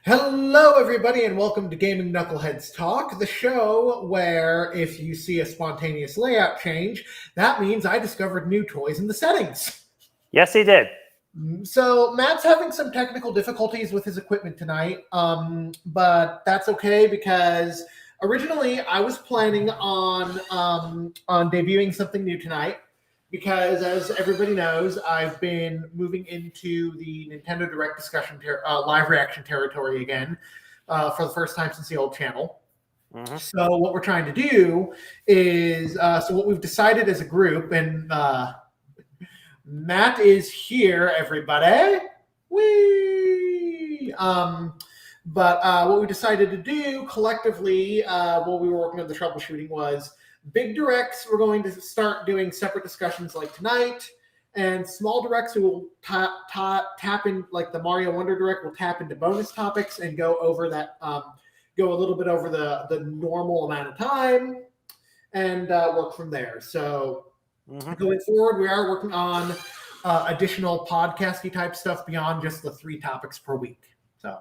Hello, everybody, and welcome to Gaming Knuckleheads Talk, the show where if you see a spontaneous layout change, that means I discovered new toys in the settings. Yes, he did. So Matt's having some technical difficulties with his equipment tonight, but that's okay because originally I was planning on debuting something new tonight. Because, as everybody knows, I've been moving into the Nintendo Direct discussion live reaction territory again for the first time since the old channel. Mm-hmm. So what we're trying to do is, so what we've decided as a group, and Matt is here, everybody. Whee! But what we decided to do collectively while we were working on the troubleshooting was big directs, we're going to start doing separate discussions like tonight, and small directs we will tap in, like the Mario Wonder Direct, will tap into bonus topics and go over that, go a little bit over the normal amount of time, and work from there. So going forward, we are working on additional podcasty type stuff beyond just the 3 topics per week. So.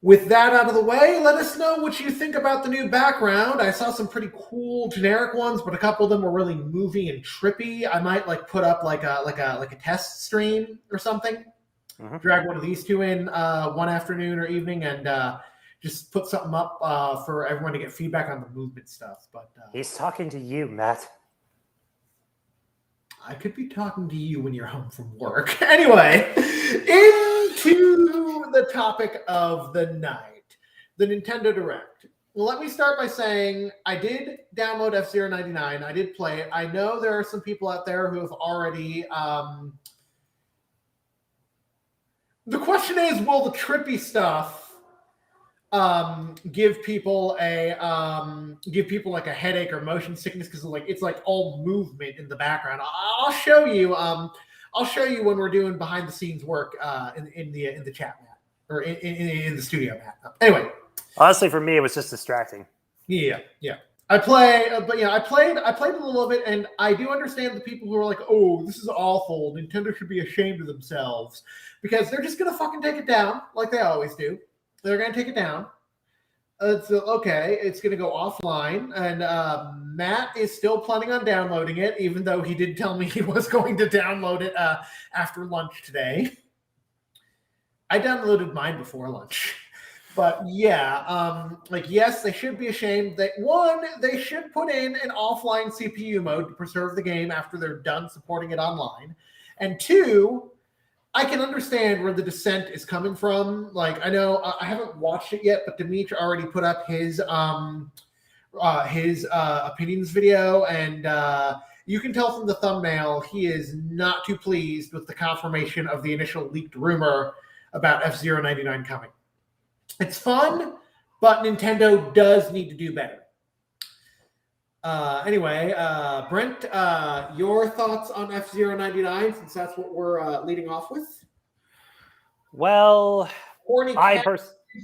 With that out of the way, let us know what you think about the new background. I saw some pretty cool generic ones, but a couple of them were really movie and trippy. I might put up like a test stream or something. Drag one of these two in one afternoon or evening, and just put something up for everyone to get feedback on the movement stuff. But he's talking to you, Matt. I could be talking to you when you're home from work. Anyway, into the topic of the night, the Nintendo Direct. Well, let me start by saying I did download F-Zero 99. I did play it. I know there are some people out there who have already... the question is, will the trippy stuff give people like a headache or motion sickness because it's like all movement in the background? I'll show you when we're doing behind the scenes work in the chat, Matt, or in the studio, Matt. Anyway, honestly, for me, it was just distracting. Yeah. I played a little bit, and I do understand the people who are like, "Oh, this is awful. Nintendo should be ashamed of themselves," because they're just gonna fucking take it down like they always do. They're going to take it down. It's okay. It's going to go offline. And Matt is still planning on downloading it, even though he did tell me he was going to download it after lunch today. I downloaded mine before lunch. But yeah, yes, they should be ashamed. They should put in an offline CPU mode to preserve the game after they're done supporting it online. And 2, I can understand where the dissent is coming from. Like, I know I haven't watched it yet, but Dimitri already put up his opinions video, and you can tell from the thumbnail he is not too pleased with the confirmation of the initial leaked rumor about F-Zero 99 coming. It's fun, but Nintendo does need to do better. Anyway, Brent, your thoughts on F-Zero 99, since that's what we're leading off with? Well, in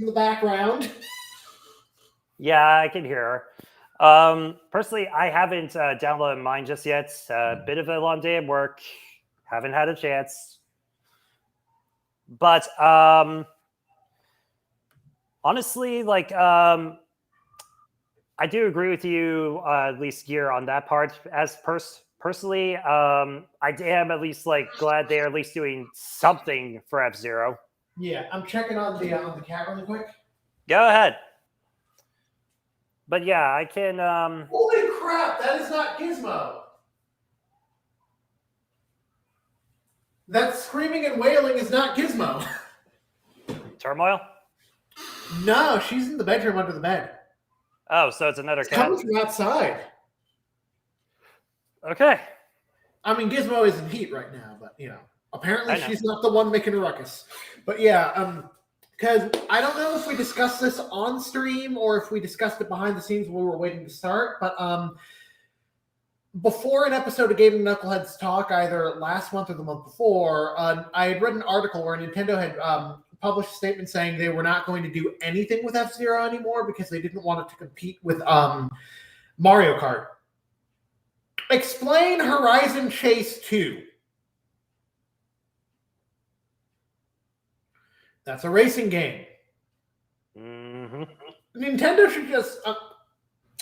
the background. Yeah, I can hear her. Personally, I haven't downloaded mine just yet. A bit of a long day at work. Haven't had a chance. But honestly, I do agree with you, at least Gear, on that part. As personally, I am at least glad they are at least doing something for F-Zero. Yeah, I'm checking on the cat really quick. Go ahead. But yeah, I can. Holy crap! That is not Gizmo. That screaming and wailing is not Gizmo. Turmoil? No, she's in the bedroom under the bed. Oh, so it's another cat? Coming from outside. Okay. I mean, Gizmo is in heat right now, but, apparently she's not the one making a ruckus. But, yeah, because I don't know if we discussed this on stream or if we discussed it behind the scenes when we were waiting to start, but before an episode of Gaming Knuckleheads Talk, either last month or the month before, I had read an article where Nintendo had published a statement saying they were not going to do anything with F-Zero anymore because they didn't want it to compete with Mario Kart. Explain Horizon Chase 2. That's a racing game. Mm-hmm. Nintendo should just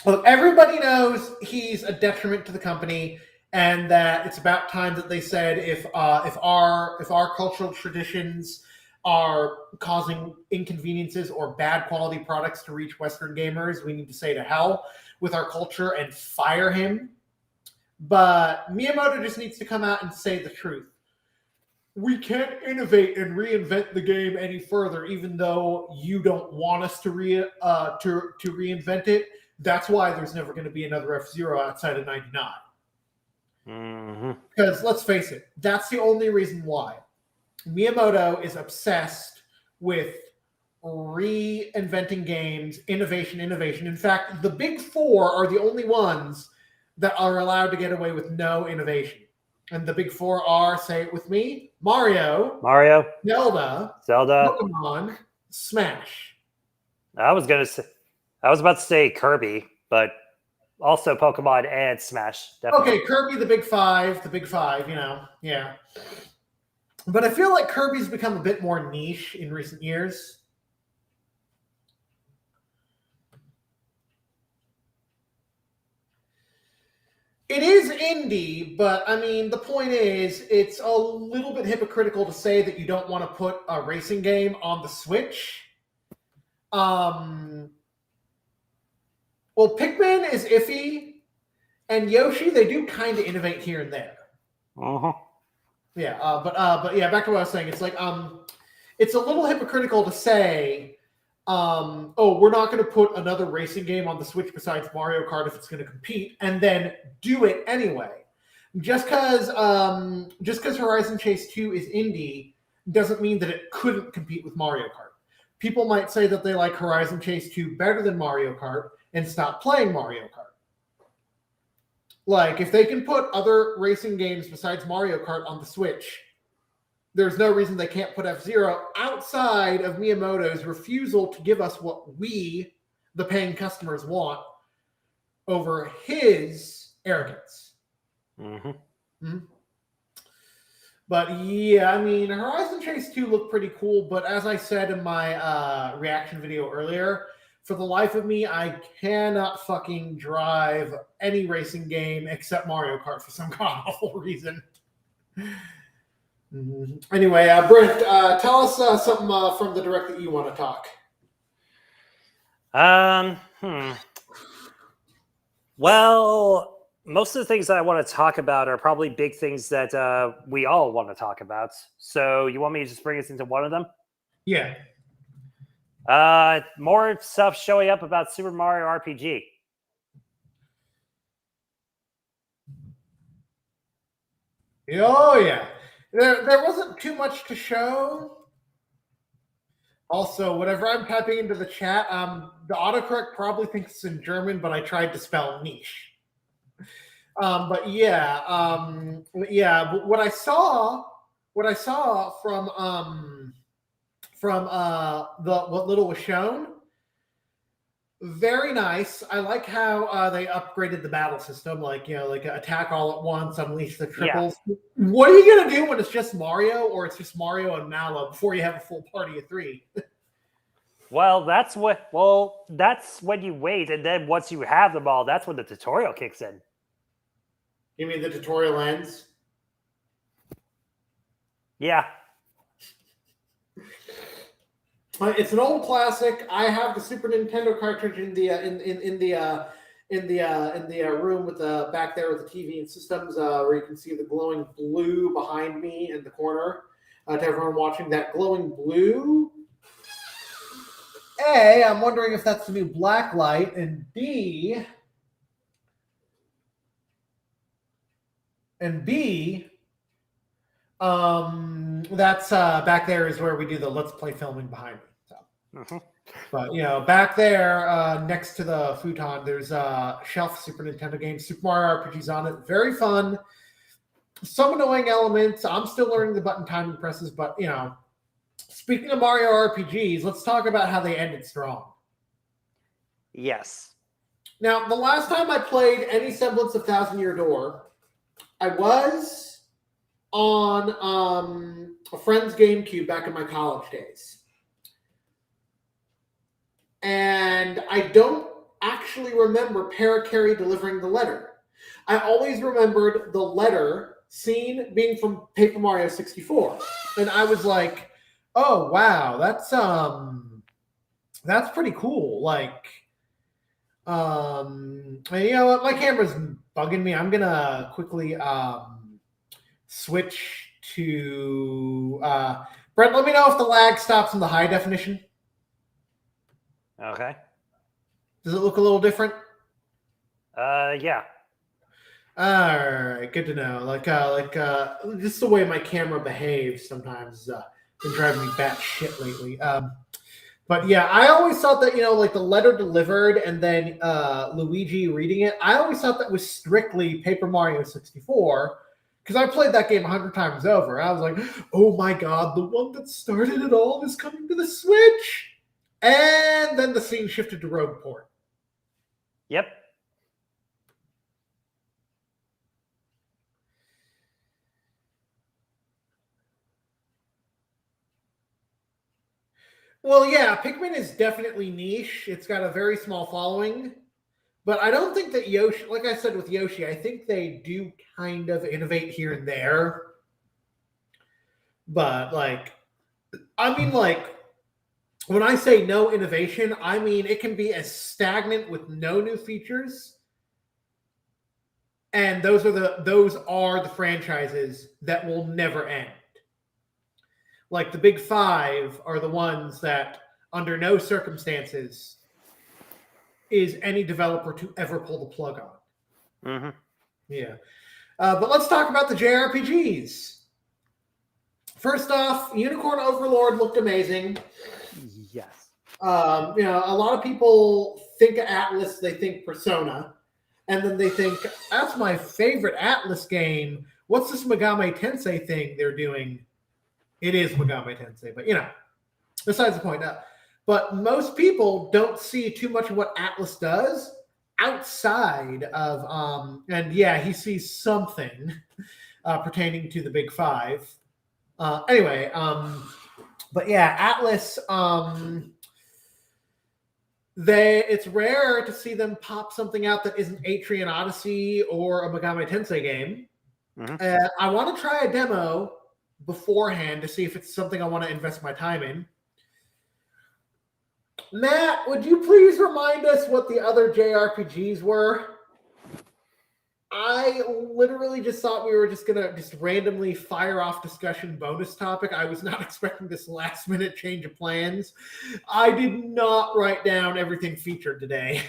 look. Everybody knows he's a detriment to the company, and that it's about time that they said if our cultural traditions are causing inconveniences or bad quality products to reach Western gamers, we need to say to hell with our culture and fire him. But Miyamoto just needs to come out and say the truth. We can't innovate and reinvent the game any further, even though you don't want us to reinvent it. That's why there's never going to be another F-Zero outside of 99. Mm-hmm. Because let's face it, that's the only reason why. Miyamoto is obsessed with reinventing games, innovation. In fact, the big four are the only ones that are allowed to get away with no innovation. And the big four are, say it with me, Mario, Zelda, Pokemon, Smash. I was about to say Kirby, but also Pokemon and Smash. Definitely. Okay, Kirby, the big five, yeah. But I feel like Kirby's become a bit more niche in recent years. It is indie, but I mean, the point is, it's a little bit hypocritical to say that you don't want to put a racing game on the Switch. Well, Pikmin is iffy, and Yoshi, they do kind of innovate here and there. Uh-huh. Yeah, but yeah, back to what I was saying. It's like, it's a little hypocritical to say, oh, we're not going to put another racing game on the Switch besides Mario Kart if it's going to compete, and then do it anyway. Just because Horizon Chase 2 is indie doesn't mean that it couldn't compete with Mario Kart. People might say that they like Horizon Chase 2 better than Mario Kart and stop playing Mario Kart. Like, if they can put other racing games besides Mario Kart on the Switch, there's no reason they can't put F-Zero outside of Miyamoto's refusal to give us what we, the paying customers, want over his arrogance. Mm-hmm. Mm-hmm. But yeah, I mean, Horizon Chase 2 looked pretty cool, but as I said in my reaction video earlier, for the life of me, I cannot fucking drive any racing game except Mario Kart for some god-awful reason. Mm-hmm. Anyway, Brent, tell us something from the direct that you want to talk. Well, most of the things that I want to talk about are probably big things that we all want to talk about. So you want me to just bring us into one of them? Yeah. More stuff showing up about Super Mario RPG. Oh, yeah. There wasn't too much to show. Also, whenever I'm typing into the chat, the autocorrect probably thinks it's in German, but I tried to spell niche. But yeah, But what I saw from what little was shown, very nice. I like how they upgraded the battle system, like attack all at once, unleash the triples. Yeah. What are you gonna do when it's just Mario, or it's just Mario and Mallow before you have a full party of 3? Well, that's when you wait, and then once you have them all, that's when the tutorial kicks in. You mean the tutorial ends? Yeah. It's an old classic. I have the Super Nintendo cartridge in the room with the back there with the TV and systems, where you can see the glowing blue behind me in the corner. To everyone watching, that glowing blue. A, I'm wondering if that's the new black light, and B, that's back there is where we do the Let's Play filming behind me. So. Mm-hmm. But back there next to the futon, there's a shelf Super Nintendo games, Super Mario RPGs on it. Very fun. Some annoying elements. I'm still learning the button timing presses, but speaking of Mario RPGs, let's talk about how they ended strong. Yes. Now, the last time I played any semblance of Thousand Year Door, I was on a friend's GameCube back in my college days. And I don't actually remember Parakarry delivering the letter. I always remembered the letter scene being from Paper Mario 64. And I was like, oh wow, that's pretty cool. Like, and you know what, my camera's bugging me. I'm gonna quickly switch to Brent, let me know if the lag stops in the high definition. Okay. Does it look a little different? Yeah. All right, good to know. Just the way my camera behaves sometimes been driving me batshit lately. But yeah, I always thought that, you know, like the letter delivered and then Luigi reading it, I always thought that was strictly Paper Mario 64 because I played that game 100 times over. I was like, oh my god, the one that started it all is coming to the Switch. And then the scene shifted to Rogue Port. Yep. Well, yeah, Pikmin is definitely niche. It's got a very small following. But I don't think that Yoshi, like I said with Yoshi, I think they do kind of innovate here and there. But, like, I mean, like, when I say no innovation, I mean it can be as stagnant with no new features. And those are the franchises that will never end. Like the big five are the ones that, under no circumstances, is any developer to ever pull the plug on. Mm-hmm. Yeah. But let's talk about the JRPGs. First off, Unicorn Overlord looked amazing. Yes. You know, a lot of people think Atlas, they think Persona, and then they think, that's my favorite Atlas game. What's this Megami Tensei thing they're doing? It is Megami Tensei, but, you know, besides the point. But most people don't see too much of what Atlas does outside of, and yeah, he sees something pertaining to the big five. Anyway, but yeah, Atlas, it's rare to see them pop something out that isn't Atrian Odyssey or a Megami Tensei game. Mm-hmm. I want to try a demo beforehand to see if it's something I want to invest my time in. Matt, would you please remind us what the other JRPGs were? I literally just thought we were just gonna randomly fire off discussion bonus topic. I was not expecting this last minute change of plans. I did not write down everything featured today.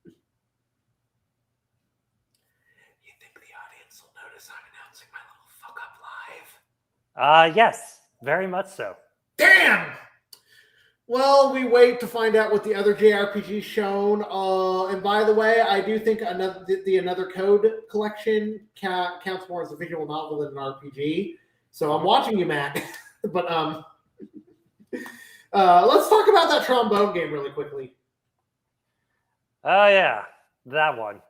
You think the audience will notice I'm announcing my little fuck up live? Yes, very much so. Damn! Well, we wait to find out what the other JRPGs shown. And by the way, I do think Another Code collection counts more as a visual novel than an RPG. So I'm watching you, Matt. But let's talk about that trombone game really quickly. Oh, yeah, that one.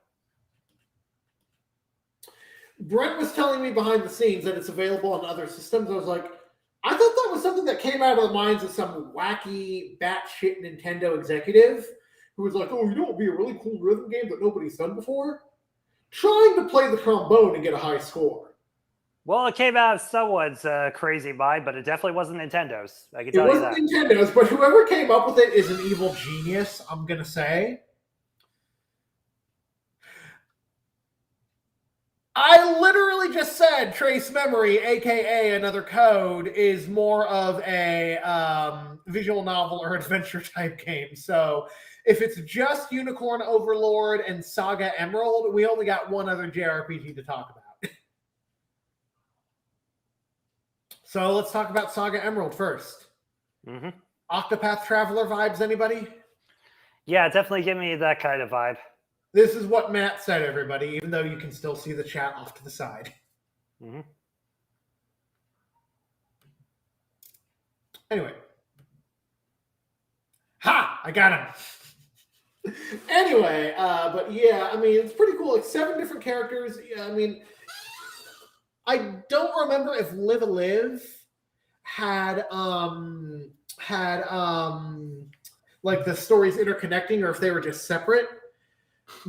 Brent was telling me behind the scenes that it's available on other systems. I was like, I thought that was something that came out of the minds of some wacky, batshit Nintendo executive who was like, oh, you know what would be a really cool rhythm game that nobody's done before? Trying to play the trombone and get a high score. Well, it came out of someone's crazy mind, but it definitely wasn't Nintendo's. I can tell you that. It wasn't Nintendo's, but whoever came up with it is an evil genius, I'm going to say. I literally just said Trace Memory, aka Another Code, is more of a visual novel or adventure type game. So if it's just Unicorn Overlord and Saga Emerald, we only got one other JRPG to talk about. So let's talk about Saga Emerald first. Mm-hmm. Octopath Traveler vibes, anybody? Yeah, definitely give me that kind of vibe. This is what Matt said, everybody, even though you can still see the chat off to the side. Mm-hmm. Anyway. Ha! I got him. Anyway, but yeah, I mean, it's pretty cool. Like 7 different characters. Yeah, I mean, I don't remember if Live a Live had like the stories interconnecting or if they were just separate.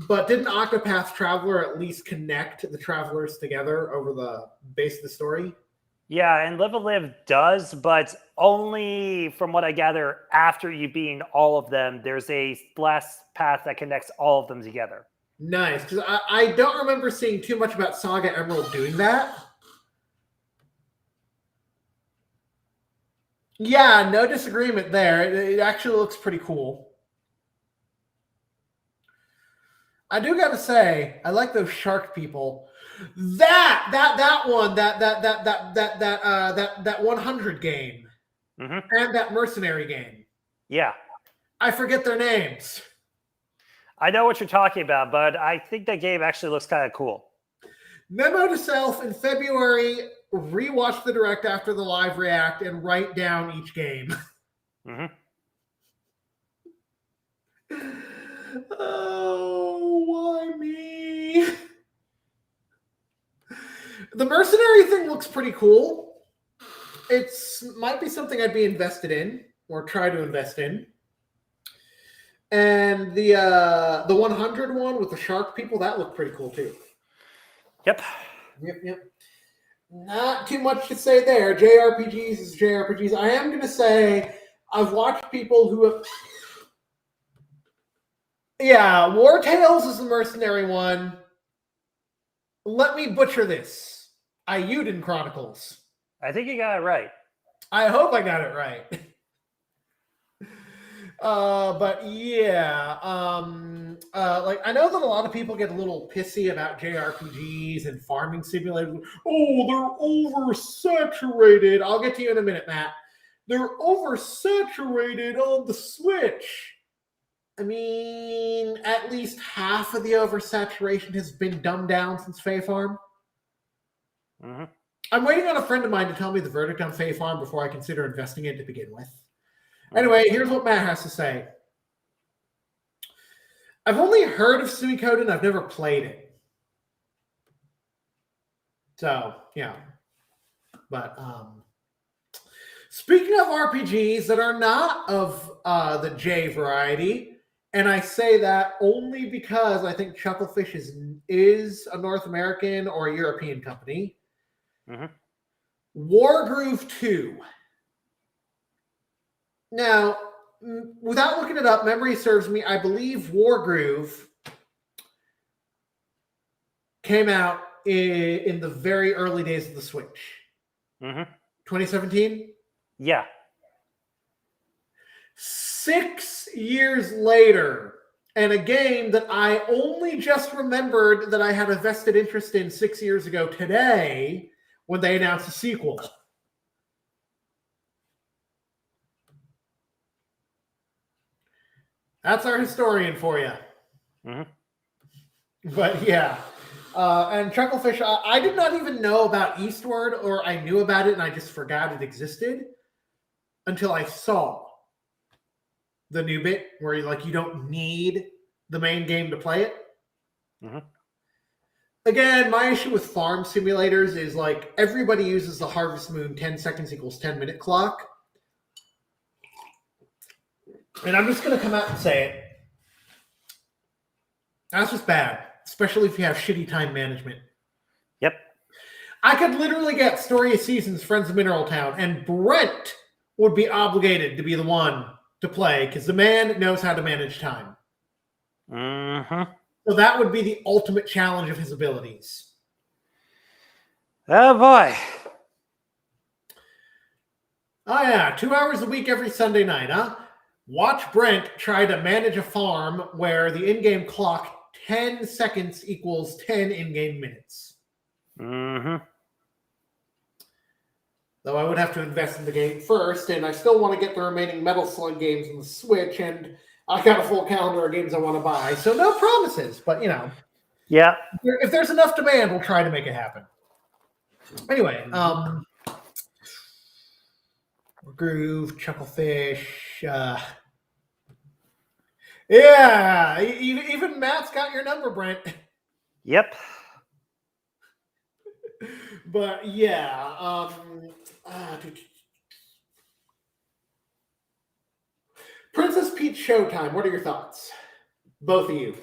But didn't Octopath Traveler at least connect the travelers together over the base of the story? Yeah, and Live a Live does, but only from what I gather, after you beat all of them, there's a last path that connects all of them together. Nice, because I don't remember seeing too much about Saga Emerald doing that. Yeah, no disagreement there. It actually looks pretty cool. I do gotta say, I like those shark people. That 100 game and that mercenary game. Yeah. I forget their names. I know what you're talking about, but I think that game actually looks kind of cool. Memo to self in February, rewatch the direct after the live react and write down each game. Oh, why me? The mercenary thing looks pretty cool. It's might be something I'd be invested in or try to invest in. And the 100 one with the shark people, that looked pretty cool too. Yep. Not too much to say there. JRPGs is JRPGs. I am going to say I've watched people who have... Yeah, War Tales is the mercenary one. Let me butcher this. Ayuden Chronicles. I think you got it right. I hope I got it right. But yeah, like I know that a lot of people get a little pissy about JRPGs and farming simulators. Oh, they're oversaturated. I'll get to you in a minute, Matt. They're oversaturated on the Switch. I mean, at least half of the oversaturation has been dumbed down since Fae Farm. I'm waiting on a friend of mine to tell me the verdict on Fae Farm before I consider investing in it to begin with. Anyway, here's what Matt has to say. I've only heard of Suikoden. I've never played it. So, yeah. But, speaking of RPGs that are not of the J variety, and I say that only because I think Chucklefish is a North American or a European company. Wargroove 2. Now, without looking it up, memory serves me, I believe Wargroove came out in the very early days of the Switch. 2017? Yeah. 6 years later, and a game that I only just remembered that I had a vested interest in 6 years ago today when they announced a sequel. That's our historian for you. But yeah. And Chucklefish, I did not even know about Eastward, or I knew about it and I just forgot it existed until I saw the new bit where you don't need the main game to play it. Again, my issue with farm simulators is like everybody uses the Harvest Moon 10 seconds equals 10 minute clock. And I'm just going to come out and say it. That's just bad, especially if you have shitty time management. Yep. I could literally get Story of Seasons, Friends of Mineral Town, and Brent would be obligated to be the one to play because the man knows how to manage time. So that would be the ultimate challenge of his abilities. Oh, boy. Oh, yeah. 2 hours a week every Sunday night, huh? Watch Brent try to manage a farm where the in-game clock 10 seconds equals 10 in-game minutes. Though I would have to invest in the game first, and I still want to get the remaining Metal Slug games on the Switch, and I got a full calendar of games I want to buy. So no promises, but you know. Yeah. If there's enough demand, we'll try to make it happen. Anyway, Groove, Chucklefish, Yeah, even Matt's got your number, Brent. Yep. But yeah, Princess Peach Showtime. What are your thoughts, both of you?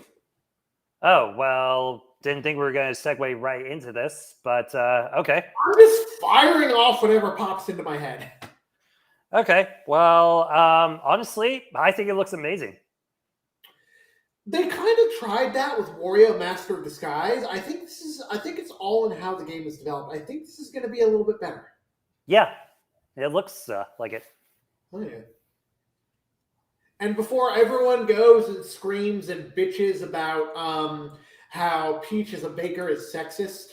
Oh, well, didn't think we were going to segue right into this, but okay. I'm just firing off whatever pops into my head. Okay. Well, honestly, I think it looks amazing. They kind of tried that with Wario Master of Disguise. I think it's all in how the game is developed. I think this is going to be a little bit better. Yeah, it looks like it. Oh yeah. And before everyone goes and screams and bitches about how Peach as a baker is sexist,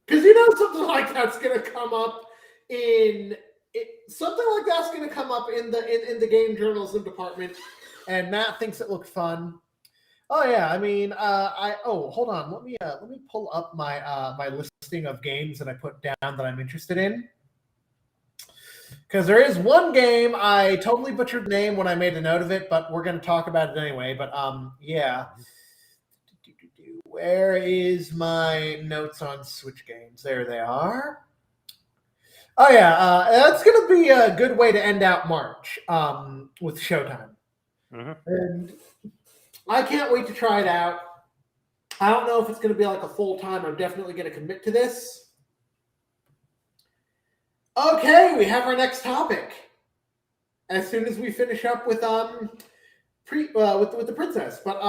because something like that's going to come up in the game journalism department, and Matt thinks it looks fun. Oh yeah, I mean, hold on, let me pull up my my listing of games that I put down that I'm interested in, because there is one game I totally butchered the name when I made a note of it, but we're going to talk about it anyway. But yeah. Where is my notes on Switch games? There they are. Oh yeah, that's going to be a good way to end out March with Showtime. Mm-hmm. And I can't wait to try it out. I don't know if it's going to be like a full time. I'm definitely going to commit to this. Okay, we have our next topic. As soon as we finish up with with the princess, but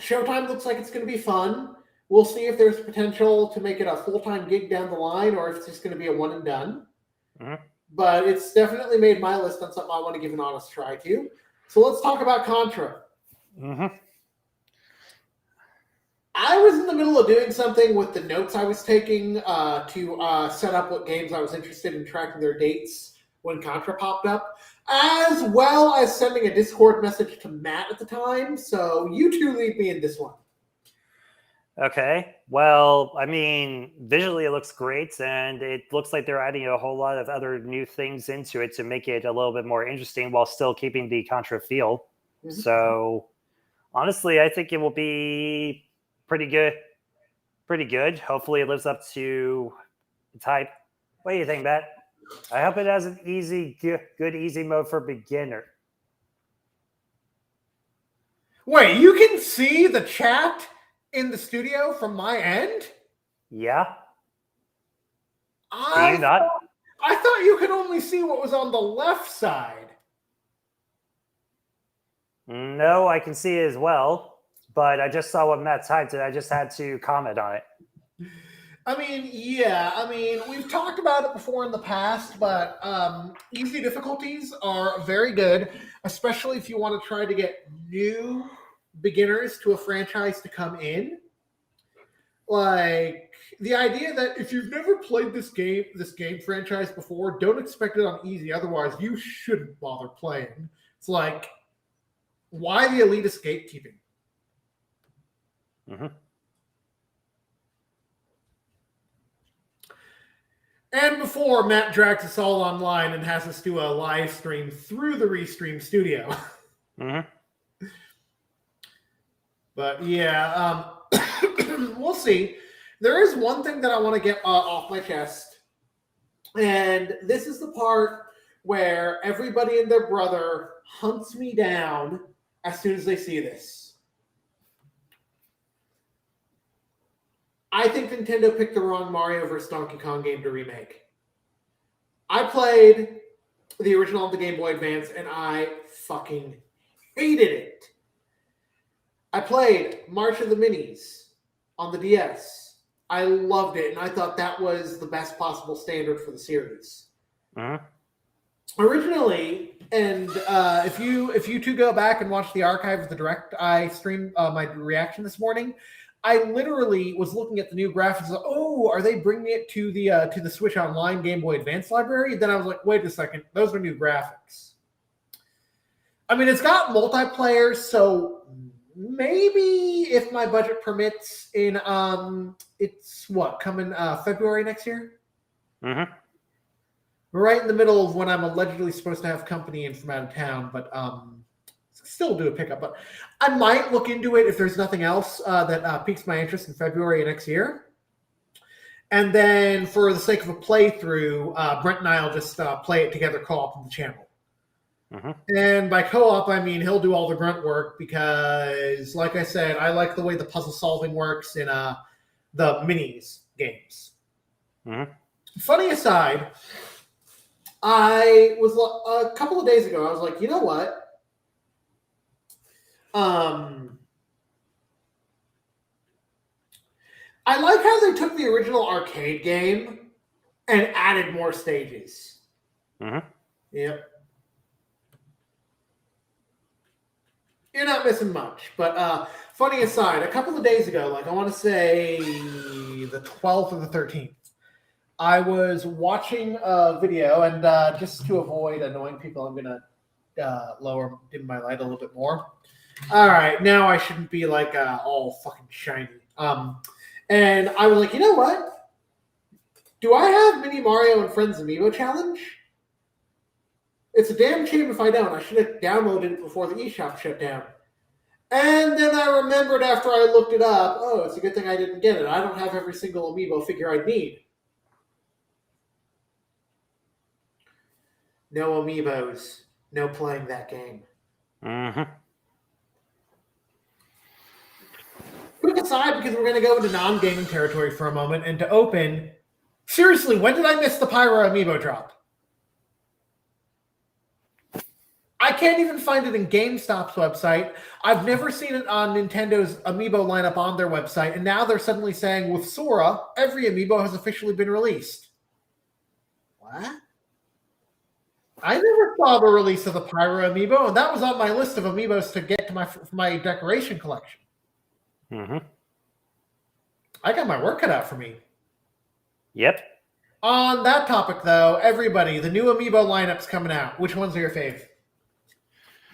Showtime looks like it's going to be fun. We'll see if there's potential to make it a full-time gig down the line, or if it's just going to be a one and done. Mm-hmm. But it's definitely made my list on something I want to give an honest try to. So let's talk about Contra. Mm-hmm. I was in the middle of doing something with the notes I was taking to set up what games I was interested in tracking their dates when Contra popped up, as well as sending a Discord message to Matt at the time. So you two lead me in this one. Okay. Well, I mean, visually it looks great, and it looks like they're adding a whole lot of other new things into it to make it a little bit more interesting while still keeping the Contra feel. Mm-hmm. So, honestly, I think it will be pretty good. Pretty good. Hopefully it lives up to its hype. What do you think, Matt? I hope it has an good easy mode for beginner. Wait, you can see the chat in the studio from my end? Yeah. Do you not? I thought you could only see what was on the left side. No, I can see it as well, but I just saw what Matt typed and I just had to comment on it. I mean, yeah, we've talked about it before in the past, but easy difficulties are very good, especially if you want to try to get new beginners to a franchise to come in. Like, the idea that if you've never played this game franchise before, don't expect it on easy, otherwise you shouldn't bother playing. It's like, why the elitist gatekeeping? Mm-hmm. And before Matt drags us all online and has us do a live stream through the Restream studio. Mm-hmm. But yeah, we'll see. There is one thing that I want to get off my chest. And this is the part where everybody and their brother hunts me down as soon as they see this. I think Nintendo picked the wrong Mario vs. Donkey Kong game to remake. I played the original on the Game Boy Advance, and I fucking hated it. I played March of the Minis on the DS. I loved it, and I thought that was the best possible standard for the series. Mm-hmm. Originally, and if you two go back and watch the archive of the Direct, I streamed my reaction this morning. I literally was looking at the new graphics. Like, oh, are they bringing it to the Switch Online Game Boy Advance library? Then I was like, wait a second, those are new graphics. I mean, it's got multiplayer, so maybe if my budget permits in it's what coming February next year. Mm-hmm. We're right in the middle of when I'm allegedly supposed to have company in from out of town, but still do a pickup. But I might look into it if there's nothing else that piques my interest in February next year. And then for the sake of a playthrough, Brent and I will just play it together co-op on the channel. Mm-hmm. And by co-op, I mean he'll do all the grunt work because, like I said, I like the way the puzzle solving works in the minis games. Mm-hmm. Funny aside, I was a couple of days ago. I was like, you know what? I like how they took the original arcade game and added more stages. Mm-hmm. Yep. You're not missing much. But funny aside, a couple of days ago, like I want to say the 12th or the 13th, I was watching a video, and just to avoid annoying people, I'm going to dim my light a little bit more. All right, now I shouldn't be like all fucking shiny. And I was like, you know what? Do I have Mini Mario and Friends Amiibo Challenge? It's a damn shame if I don't. I should have downloaded it before the eShop shut down. And then I remembered after I looked it up, oh, it's a good thing I didn't get it. I don't have every single Amiibo figure I'd need. No Amiibos. No playing that game. Mm-hmm. Quick aside, because we're going to go into non-gaming territory for a moment, and to open, seriously, when did I miss the Pyro Amiibo drop? I can't even find it in GameStop's website. I've never seen it on Nintendo's Amiibo lineup on their website, and now they're suddenly saying, with Sora, every Amiibo has officially been released. What? I never saw the release of the Pyro Amiibo, and that was on my list of Amiibos to get to my decoration collection. Mm-hmm. I got my work cut out for me. Yep. On that topic, though, everybody, the new Amiibo lineup's coming out. Which ones are your fave?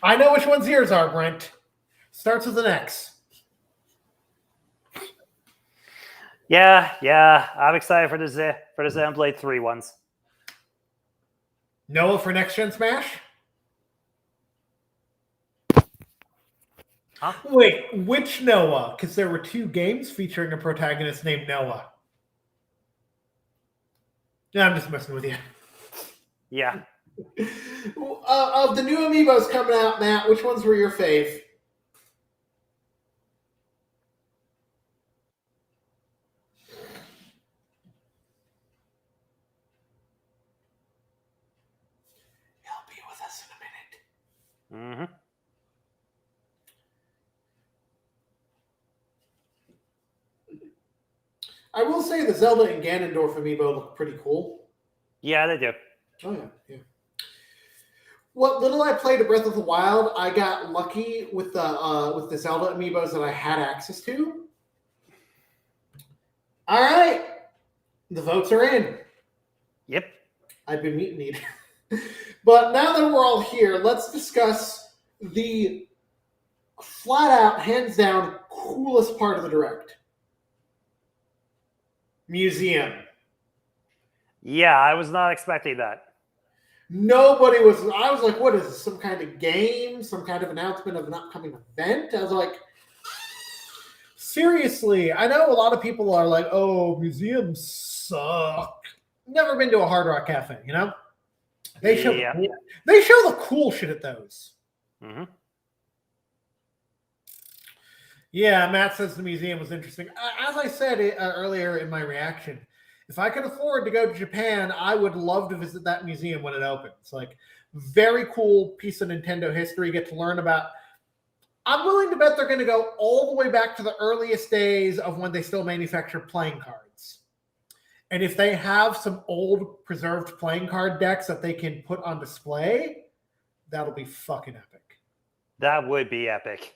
I know which ones yours are, Brent. Starts with an X. Yeah. I'm excited for the Xenoblade 3 ones. Noah for Next Gen Smash? Huh? Wait, which Noah? Because there were 2 games featuring a protagonist named Noah. No, I'm just messing with you. Yeah. Of the new Amiibos coming out, Matt, which ones were your fave? He'll be with us in a minute. Mm-hmm. I will say the Zelda and Ganondorf Amiibo look pretty cool. Yeah, they do. Oh, yeah. What little I played of Breath of the Wild, I got lucky with the Zelda Amiibos that I had access to. All right. The votes are in. Yep. I've been meat and eating. But now that we're all here, let's discuss the flat out, hands down, coolest part of the Direct. Museum. Yeah, I was not expecting that. Nobody was. I was like, what is this? Some kind of game? Some kind of announcement of an upcoming event? I was like, seriously, I know a lot of people are like, oh, museums suck. Never been to a Hard Rock Cafe, you know? They show the cool shit at those. Mm-hmm. Yeah, Matt says the museum was interesting. As I said earlier in my reaction, if I could afford to go to Japan, I would love to visit that museum when it opens. Like, very cool piece of Nintendo history. Get to learn about. I'm willing to bet they're going to go all the way back to the earliest days of when they still manufactured playing cards. And if they have some old preserved playing card decks that they can put on display, that'll be fucking epic. That would be epic.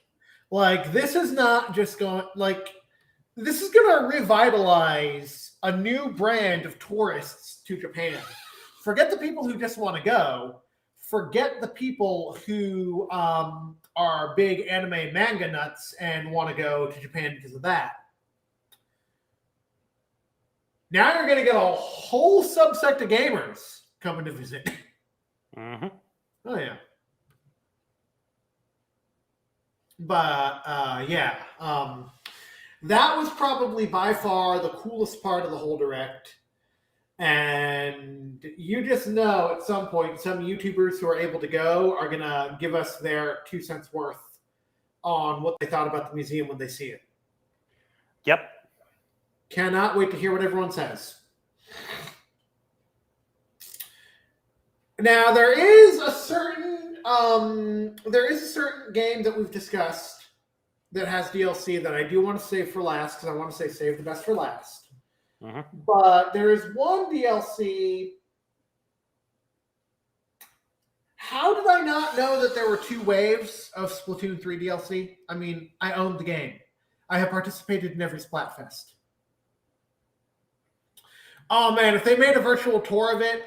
Like, this is not just going, like, this is going to revitalize a new brand of tourists to Japan. Forget the people who just want to go. Forget the people who are big anime manga nuts and want to go to Japan because of that. Now you're going to get a whole subsect of gamers coming to visit. Mm-hmm. Oh, yeah. But, yeah. That was probably by far the coolest part of the whole Direct. And you just know at some point, some YouTubers who are able to go are going to give us their 2 cents worth on what they thought about the museum when they see it. Yep. Cannot wait to hear what everyone says. Now there is a certain game that we've discussed that has DLC that I do want to save for last because I want to say save the best for last. Mm-hmm. But there is one DLC. How did I not know that there were 2 waves of Splatoon 3 DLC? I mean, I owned the game. I have participated in every Splatfest. Oh man, if they made a virtual tour of it,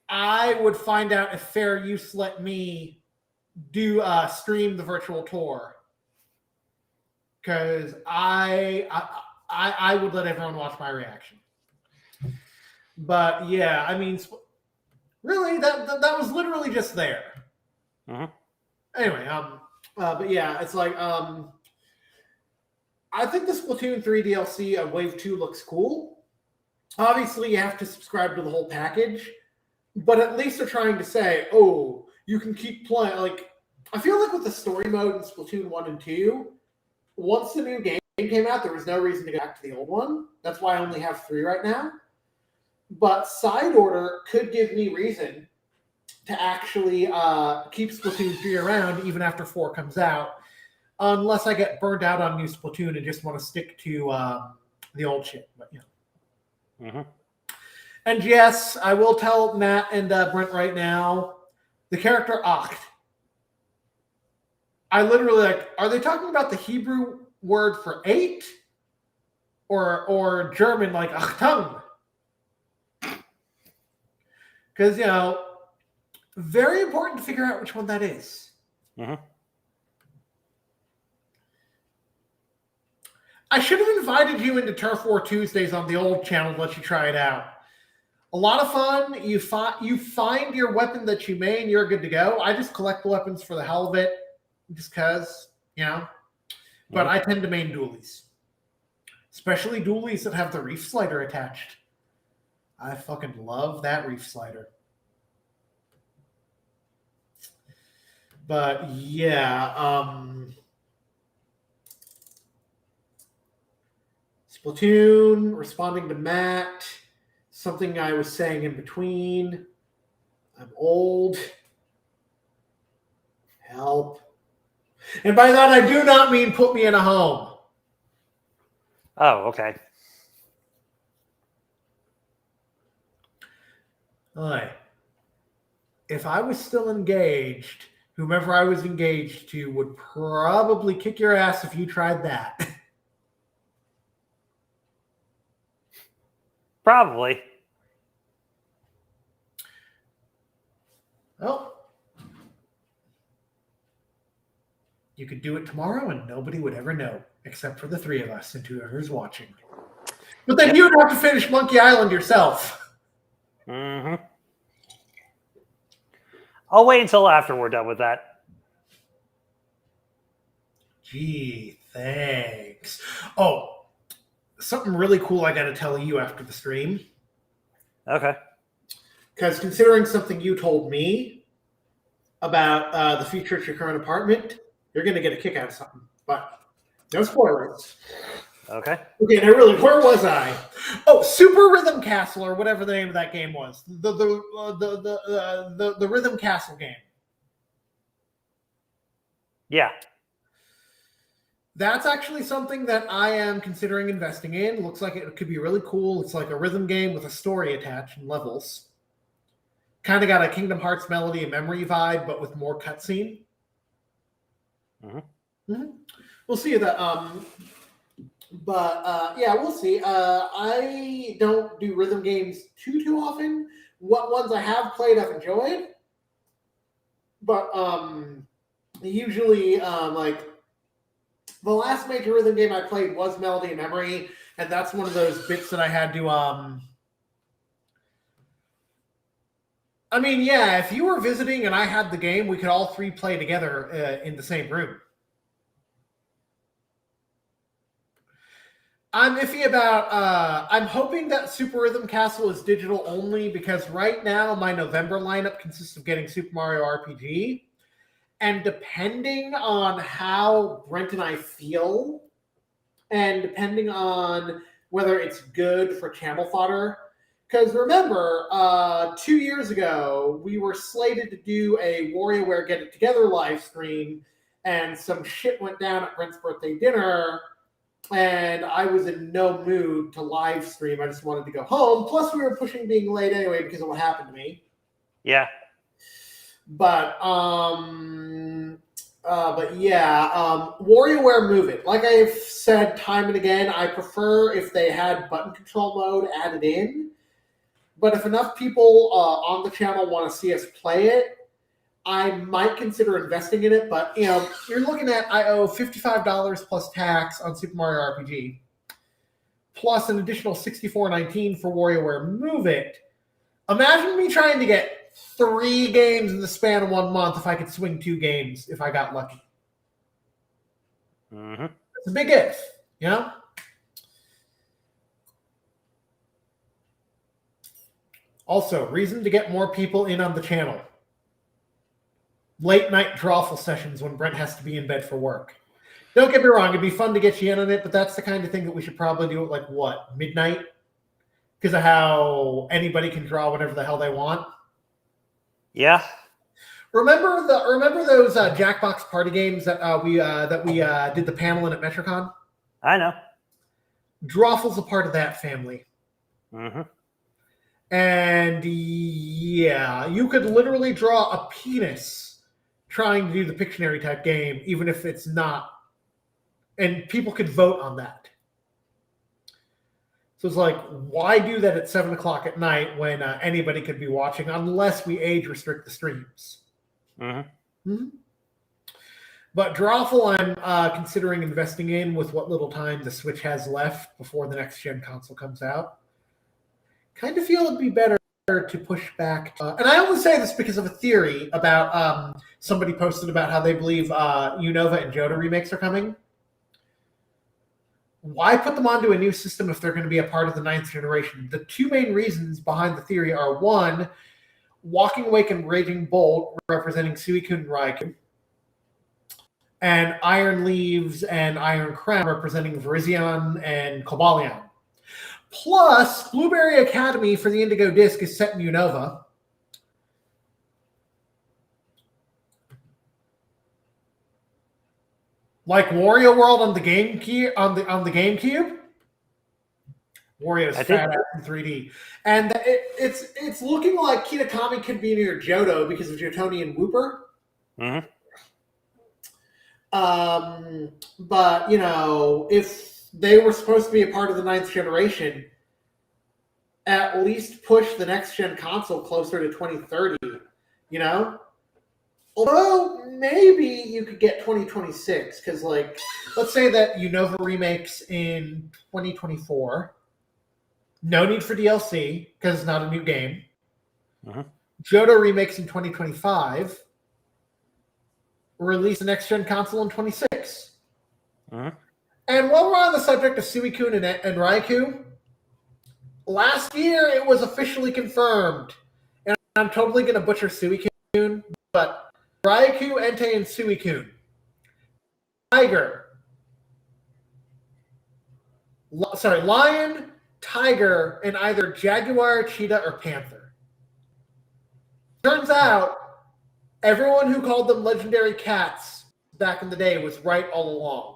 I would find out if Fair Use let me do stream the virtual tour. Because I would let everyone watch my reaction. But yeah, I mean, really, that was literally just there. Mm-hmm. Anyway, but yeah, it's like I think the Splatoon 3 DLC of Wave 2 looks cool. Obviously, you have to subscribe to the whole package, but at least they're trying to say, oh, you can keep playing. Like, I feel like with the story mode in Splatoon 1 and 2, once the new game came out, there was no reason to go back to the old one. That's why I only have 3 right now. But Side Order could give me reason to actually keep Splatoon 3 around even after 4 comes out, unless I get burned out on new Splatoon and just want to stick to the old shit. But you know. Mm-hmm. And yes, I will tell Matt and Brent right now, the character Acht. I literally like, are they talking about the Hebrew word for 8? Or German like Achtung? Because, you know, very important to figure out which one that is. Mm-hmm. I should have invited you into Turf War Tuesdays on the old channel to let you try it out. A lot of fun. You find your weapon that you may, and you're good to go. I just collect weapons for the hell of it, just because, you know. But I tend to main dualies. Especially dualies that have the reef slider attached. I fucking love that reef slider. But yeah, Splatoon, responding to Matt, something I was saying in between. I'm old. Help. And by that, I do not mean put me in a home. Oh, okay. All right. If I was still engaged, whomever I was engaged to would probably kick your ass if you tried that. Probably. Well, you could do it tomorrow and nobody would ever know, except for the 3 of us and whoever's watching. But then you'd have to finish Monkey Island yourself. Mm-hmm. I'll wait until after we're done with that. Gee, thanks. Oh, something really cool I got to tell you after the stream. Okay. Because considering something you told me about the future at your current apartment, you're going to get a kick out of something. But no spoilers. Okay. Okay, now really, where was I? Oh, Super Rhythm Castle, or whatever the name of that game was. The Rhythm Castle game. Yeah. That's actually something that I am considering investing in. Looks like it could be really cool. It's like a rhythm game with a story attached and levels. Kind of got a Kingdom Hearts Melody and Memory vibe, but with more cutscene. Mm-hmm. Mm-hmm. We'll see that. But yeah, we'll see. I don't do rhythm games too often. What ones I have played, I've enjoyed. But usually like the last major rhythm game I played was Melody and Memory, and that's one of those bits that I had to I mean, yeah, if you were visiting and I had the game, we could all three play together in the same room. I'm iffy about. I'm hoping that Super Rhythm Castle is digital only because right now my November lineup consists of getting Super Mario RPG, and depending on how Brent and I feel, and depending on whether it's good for channel fodder. Because remember, 2 years ago, we were slated to do a WarioWare Get It Together live stream, and some shit went down at Brent's birthday dinner, and I was in no mood to live stream. I just wanted to go home. Plus, we were pushing being late anyway because of what happened to me. Yeah. But yeah, WarioWare Move It. Like I've said time and again, I prefer if they had button control mode added in. But if enough people on the channel want to see us play it, I might consider investing in it. But you're looking at I owe $55 plus tax on Super Mario RPG, plus an additional $64.19 for WarioWare Move It. Imagine me trying to get 3 games in the span of 1 month if I could swing 2 games if I got lucky. Mm-hmm. It's a big if, you know? Also, reason to get more people in on the channel. Late night drawful sessions when Brent has to be in bed for work. Don't get me wrong, it'd be fun to get you in on it, but that's the kind of thing that we should probably do at like what, midnight? Because of how anybody can draw whatever the hell they want. Yeah. Remember those Jackbox party games that we did the panel in at Metrocon? I know. Drawful's a part of that family. Mm-hmm. And yeah, you could literally draw a penis trying to do the Pictionary type game, even if it's not. And people could vote on that. So it's like, why do that at 7 o'clock at night when anybody could be watching, unless we age restrict the streams? Mm-hmm. Mm-hmm. But Drawful, I'm considering investing in with what little time the Switch has left before the next gen console comes out. Kind of feel it'd be better to push back. And I only say this because of a theory about somebody posted about how they believe Unova and Joda remakes are coming. Why put them onto a new system if they're going to be a part of the 9th generation? The 2 main reasons behind the theory are, 1, Walking Awake and Raging Bolt representing Suicune and Raikou, and Iron Leaves and Iron Crown representing Virizion and Cobalion. Plus, Blueberry Academy for the Indigo Disc is set in Unova. Like Wario World on the GameCube, on the GameCube. Wario's fat ass in 3D, and it's looking like Kitakami could be near Johto because of Jotoni and Wooper. Mm-hmm. But if they were supposed to be a part of the 9th generation, at least push the next gen console closer to 2030. Although maybe you could get 2026 because, like, let's say that Unova remakes in 2024. No need for DLC because it's not a new game. Mm-hmm. Johto remakes in 2025. Release the next gen console in 26. Mm-hmm. And while we're on the subject of Suicune and Raikou, last year it was officially confirmed, and I'm totally going to butcher Suicune, but Raikou, Entei, and Suicune. Lion, tiger, and either jaguar, cheetah, or panther. Turns out, everyone who called them legendary cats back in the day was right all along.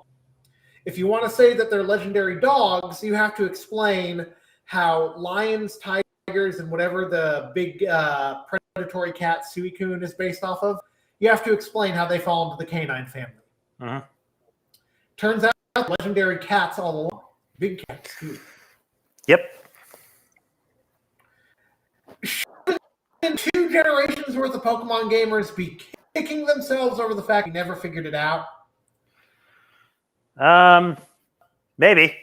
If you want to say that they're legendary dogs, you have to explain how lions, tigers, and whatever the big predatory cat Suicune is based off of, you have to explain how they fall into the canine family. Uh-huh. Turns out legendary cats all along. Big cats, too. Yep. Shouldn't 2 generations worth of Pokemon gamers be kicking themselves over the fact they never figured it out? Maybe.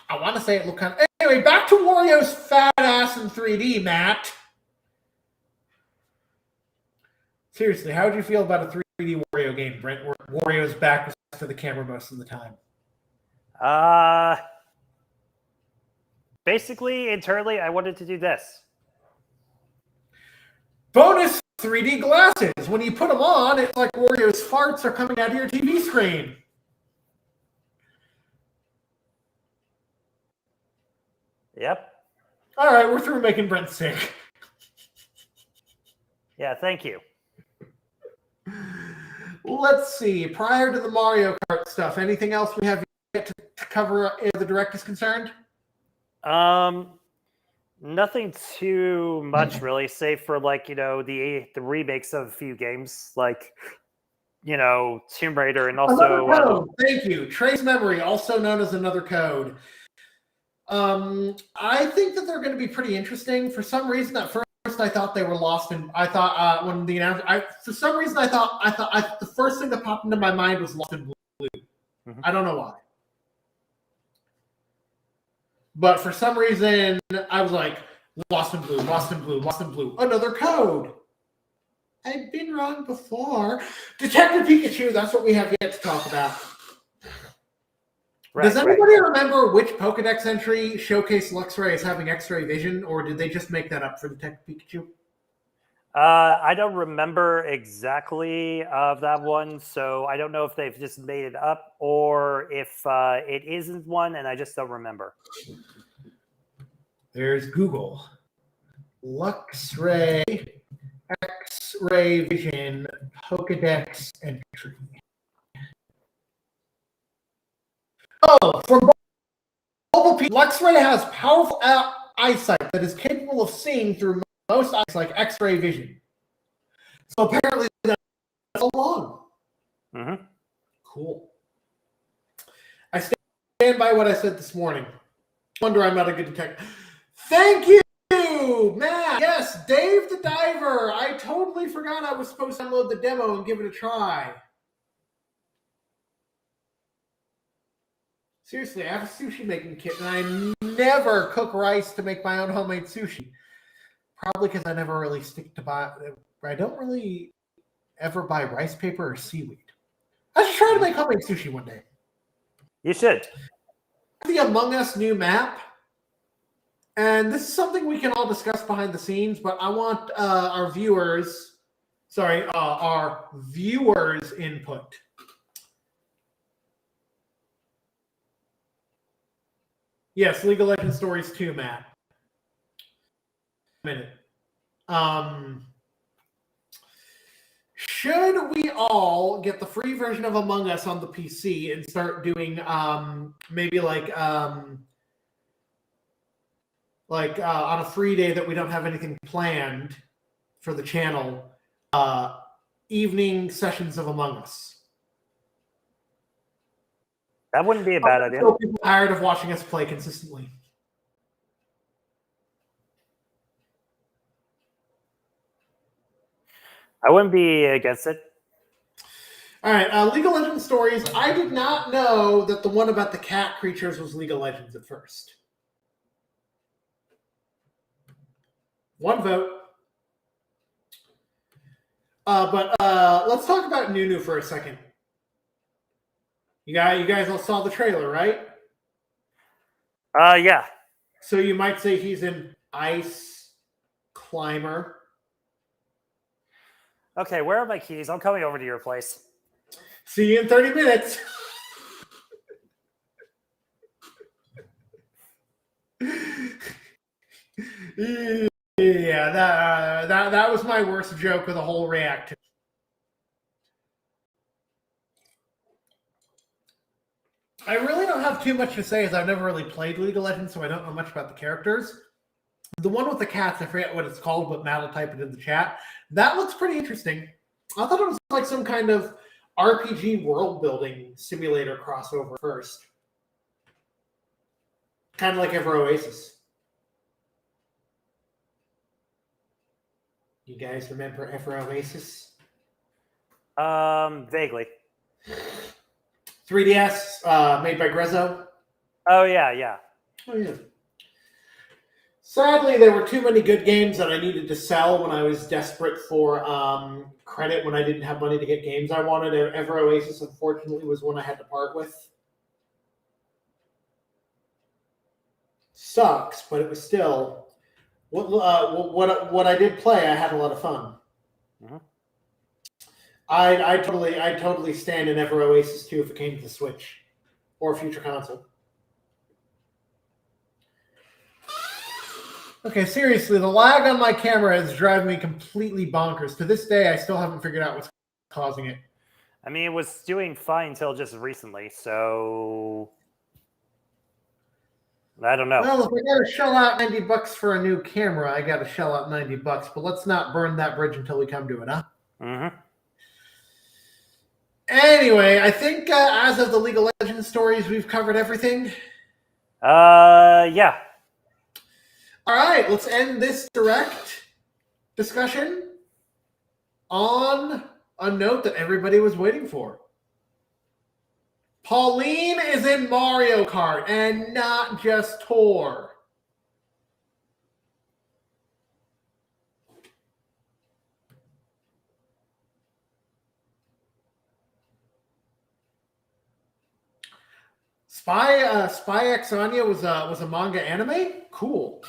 I want to say it looked kind of... Anyway, back to Wario's fat ass in 3D, Matt. Seriously, how would you feel about a 3D Wario game, Brent, where Wario's back was to the camera most of the time? Basically, internally, I wanted to do this. Bonus 3D glasses. When you put them on, it's like Wario's farts are coming out of your TV screen. Yep. All right, we're through making Brent sick. Yeah, thank you. Let's see. Prior to the Mario Kart stuff, anything else we have yet to cover the Direct is concerned? Nothing too much really, save for like, the remakes of a few games, like, Tomb Raider and also Another code. Thank you. Trace memory, also known as another code. I think that they're going to be pretty interesting. For some reason, at first I thought they were lost, and I thought when the announcement, for some reason I thought the first thing that popped into my mind was Lost in Blue. Mm-hmm. I don't know why, but for some reason I was like Lost in Blue, Lost in Blue, Lost in Blue. Another code. I've been wrong before. Detective Pikachu. That's what we have yet to talk about. Does anybody remember which Pokedex entry showcased Luxray as having X-ray vision, or did they just make that up for Detective Pikachu? I don't remember exactly of that one, so I don't know if they've just made it up or if it isn't one, and I just don't remember. There's Google. Luxray X-ray vision Pokedex entry. Oh, for mobile people, Luxray has powerful eyesight that is capable of seeing through most eyes, like X-ray vision. So apparently that's a long. Mm-hmm. Cool. I stand by what I said this morning. Wonder I'm not a good detective. Thank you, Matt. Yes, Dave the Diver. I totally forgot I was supposed to download the demo and give it a try. Seriously, I have a sushi making kit, and I never cook rice to make my own homemade sushi. Probably because I never really stick to buy. I don't really ever buy rice paper or seaweed. I should try to make homemade sushi one day. You should. The Among Us new map, and this is something we can all discuss behind the scenes. But I want our viewers' input. Yes, League of Legends Stories 2, Matt. A minute. Should we all get the free version of Among Us on the PC and start doing maybe like on a free day that we don't have anything planned for the channel, evening sessions of Among Us? That wouldn't be a bad idea. So people are tired of watching us play consistently. I wouldn't be against it. All right, League of Legends Stories. I did not know that the one about the cat creatures was League of Legends at first. One vote. But let's talk about Nunu for a second. You guys all saw the trailer, right? Yeah. So you might say he's an ice climber. Okay, where are my keys? I'm coming over to your place. See you in 30 minutes. Yeah, that was my worst joke of the whole react. I really don't have too much to say as I've never really played League of Legends, so I don't know much about the characters. The one with the cats, I forget what it's called, but Matt will type it in the chat. That looks pretty interesting. I thought it was like some kind of RPG world-building simulator crossover first. Kind of like Ever Oasis. You guys remember Ever Oasis? Vaguely. 3DS, made by Grezzo. Oh yeah. Oh yeah. Sadly, there were too many good games that I needed to sell when I was desperate for credit when I didn't have money to get games I wanted. Ever Oasis, unfortunately, was one I had to part with. Sucks, but it was still what I did play. I had a lot of fun. Mm-hmm. I totally stand in Ever Oasis 2 if it came to the Switch or a future console. Okay, seriously, the lag on my camera is driving me completely bonkers. To this day, I still haven't figured out what's causing it. I mean, it was doing fine until just recently, so I don't know. Well, if I gotta shell out $90 for a new camera, I gotta shell out $90. But let's not burn that bridge until we come to it, huh? Mm-hmm. Anyway, I think as of the League of Legends stories, we've covered everything. Yeah. All right, let's end this direct discussion on a note that everybody was waiting for. Pauline is in Mario Kart, and not just Tor. Spy X Anya was a manga anime. Cool.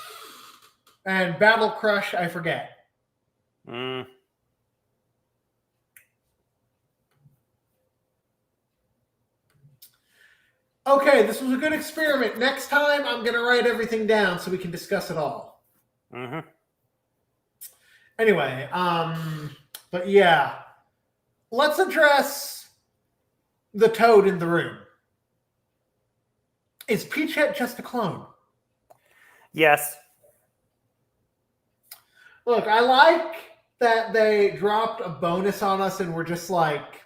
And Battle Crush, I forget. Mm. Okay, this was a good experiment. Next time, I'm going to write everything down so we can discuss it all. Mm-hmm. Anyway, but yeah, let's address the toad in the room. Is Peachette just a clone? Yes. Look, I like that they dropped a bonus on us and we're just like,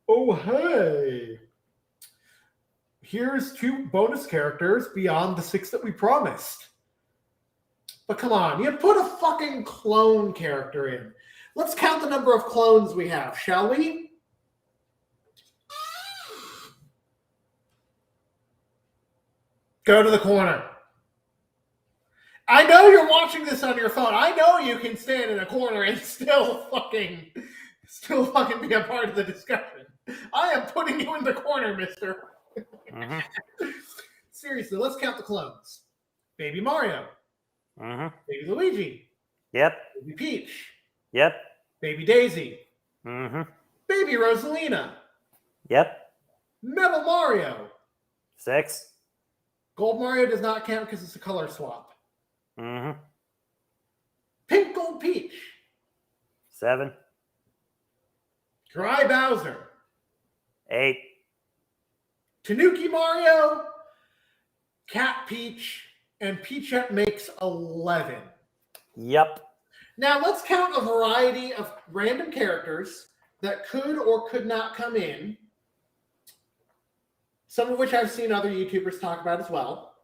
oh, hey, here's 2 bonus characters beyond the 6 that we promised. But come on, you put a fucking clone character in. Let's count the number of clones we have, shall we? Go to the corner. I know you're watching this on your phone. I know you can stand in a corner and still fucking be a part of the discussion. I am putting you in the corner, mister. Mm-hmm. Seriously, let's count the clones. Baby Mario. Mm-hmm. Baby Luigi. Yep. Baby Peach. Yep. Baby Daisy. Mm-hmm. Baby Rosalina. Yep. Metal Mario. 6. Gold Mario does not count because it's a color swap. Mm-hmm. Pink Gold Peach. 7. Dry Bowser. 8. Tanuki Mario. Cat Peach. And Peachette makes 11. Yep. Now let's count a variety of random characters that could or could not come in. Some of which I've seen other YouTubers talk about as well,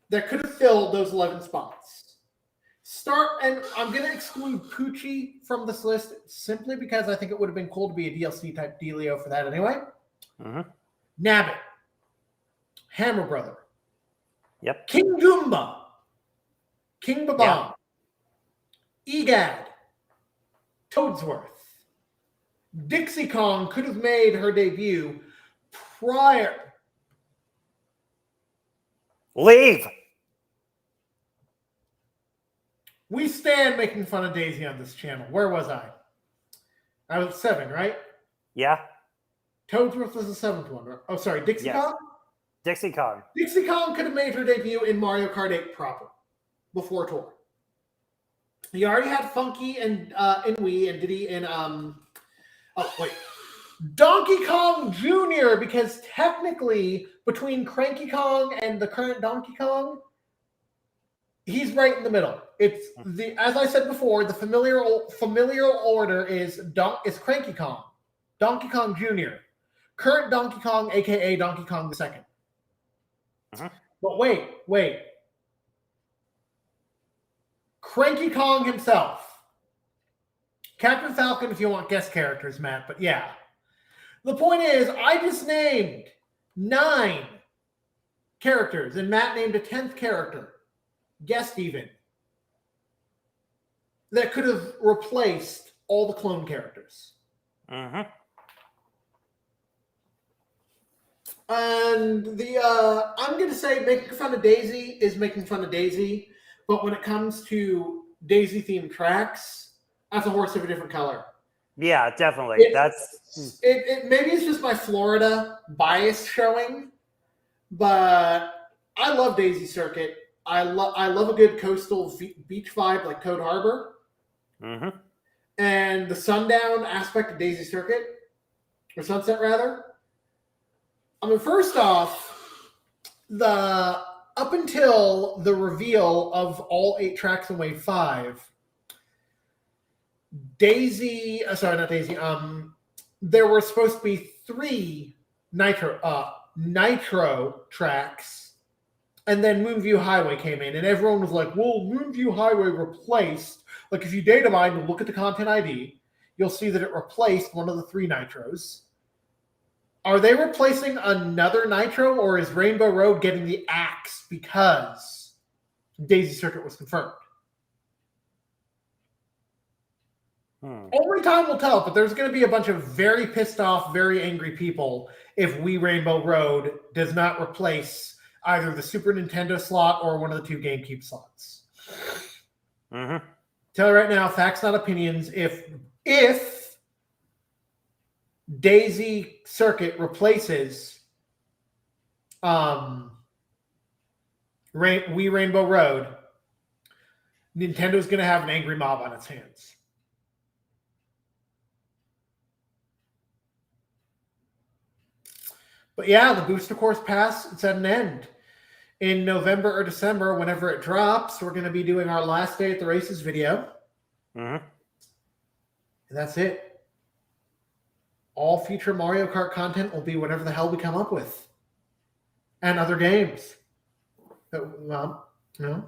that could have filled those 11 spots. And I'm going to exclude Poochie from this list simply because I think it would have been cool to be a DLC type dealio for that anyway. Mm-hmm. Nabbit. Hammer Brother. Yep. King Goomba. King Babam. Egad. Toadsworth. Dixie Kong could have made her debut prior. Leave. We stand making fun of Daisy on this channel. Where was I? I was 7, right? Yeah. Toadsworth was the 7th one. Right? Oh, sorry, Dixie Yes. Kong? Dixie Kong. Dixie Kong could have made her debut in Mario Kart 8 proper, before Tour. He already had Funky and in Wii and Diddy in Donkey Kong Jr., because technically between Cranky Kong and the current Donkey Kong, he's right in the middle. It's as I said before, the familial order is Cranky Kong, Donkey Kong Jr., current Donkey Kong, aka Donkey Kong the Second. Uh-huh. But wait. Cranky Kong himself, Captain Falcon if you want guest characters, Matt. But yeah. The point is, I just named 9 characters, and Matt named a 10th character. Guessed even. That could have replaced all the clone characters. Mm-hmm. And I'm going to say making fun of Daisy is making fun of Daisy, but when it comes to Daisy-themed tracks, that's a horse of a different color. Yeah, definitely. Maybe it's just my Florida bias showing, but I love Daisy Circuit. I love a good coastal beach vibe like Code Harbor. Mm-hmm. And the sundown aspect of Daisy Circuit, or Sunset rather. I mean, first off, up until the reveal of all 8 tracks in Wave 5, there were supposed to be 3 Nitro tracks, and then Moonview Highway came in, and everyone was like, well, Moonview Highway replaced, like if you data mine and look at the content ID, you'll see that it replaced one of the 3 Nitros. Are they replacing another Nitro, or is Rainbow Road getting the axe because Daisy Circuit was confirmed? Only time will tell, but there's going to be a bunch of very pissed off, very angry people if We Rainbow Road does not replace either the Super Nintendo slot or one of the 2 GameCube slots. Mm-hmm. Tell you right now, facts not opinions. If Daisy Circuit replaces We Rainbow Road, Nintendo's going to have an angry mob on its hands. But yeah, the Booster Course Pass, it's at an end. In November or December, whenever it drops, we're going to be doing our last day at the races video. Mm-hmm. And that's it. All future Mario Kart content will be whatever the hell we come up with. And other games. Mm-hmm.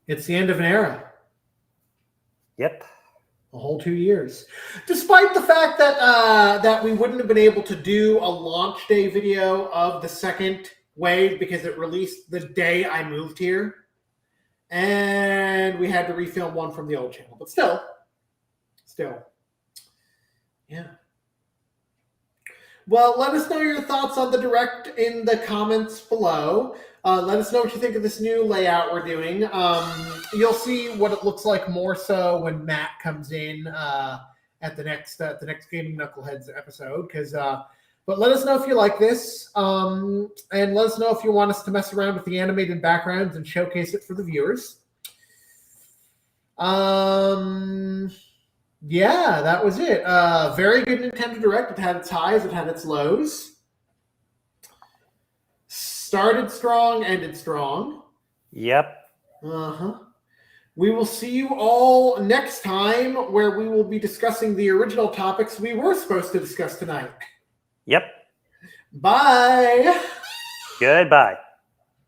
It's the end of an era. Yep. A whole 2 years. Despite the fact that that we wouldn't have been able to do a launch day video of the second wave because it released the day I moved here. And we had to refilm one from the old channel. But still. Yeah. Well, let us know your thoughts on the Direct in the comments below. Let us know what you think of this new layout we're doing. You'll see what it looks like more so when Matt comes in at the next Gaming Knuckleheads episode. But let us know if you like this, and let us know if you want us to mess around with the animated backgrounds and showcase it for the viewers. Yeah, that was it. Very good Nintendo Direct. It had its highs, it had its lows. Started strong, ended strong. Yep. Uh-huh. We will see you all next time, where we will be discussing the original topics we were supposed to discuss tonight. Yep. Bye. Goodbye.